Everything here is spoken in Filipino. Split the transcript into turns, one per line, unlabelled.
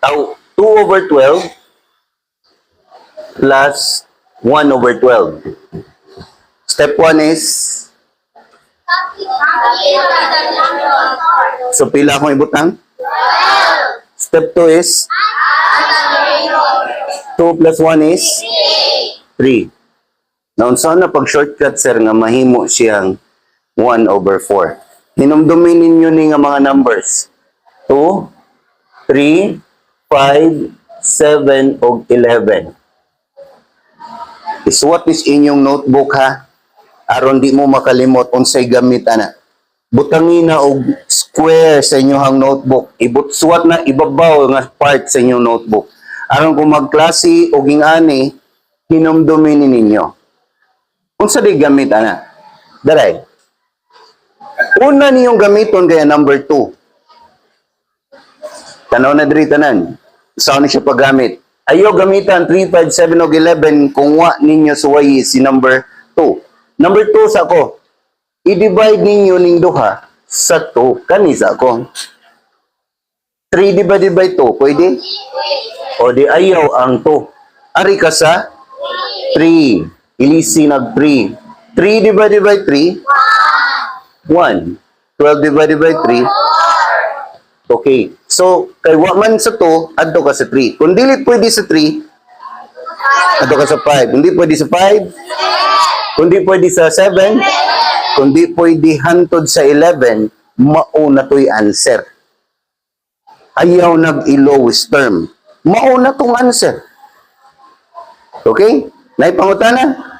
2 over 12 plus 1 over 12. Step 1 is, so pila akong ibutang? Step 2 is, 2 plus 1 is 3. Naunsa na pag shortcut sir nga mahimo siyang 1 over 4. Hinumdumin ninyo ni nga mga numbers. 2, 3, 5, 7, o 11. Isuwat is inyong notebook ha. Aron di mo makalimot unsay gamit ana. Butangin na og square sa inyong notebook. Suwat na ibabaw nga part sa inyong notebook. Aron kung magklase o gingani, hinumdumin ninyo. Unsa di gamit ana? Daray. Una niyong gamiton kaya number 2. Tanaw na diri tanan. Saan siya paggamit? Ayaw gamitan 3, 5, 7, o 11 kung wa ninyo suwayi si number 2. Number 2 sa ko. I-divide ninyo ning duha sa 2. Kani sa ko. 3 divided by 2. Pwede? O di ayaw ang 2. Ari ka sa 3. Ilisi nag 3. 3 divided by 3. 1. 12 divided by 3. Okay. So, kay wa man sa 2, adto ka sa 3. Kung dili pwede sa 3, adto ka sa 5. Kung di pwede sa 5, kung di pwede sa 7, kung di pwede hantod sa 11, mauna to'y answer. Ayaw nag-ilowest term. Mauna tong answer. Okay? Naipangutana?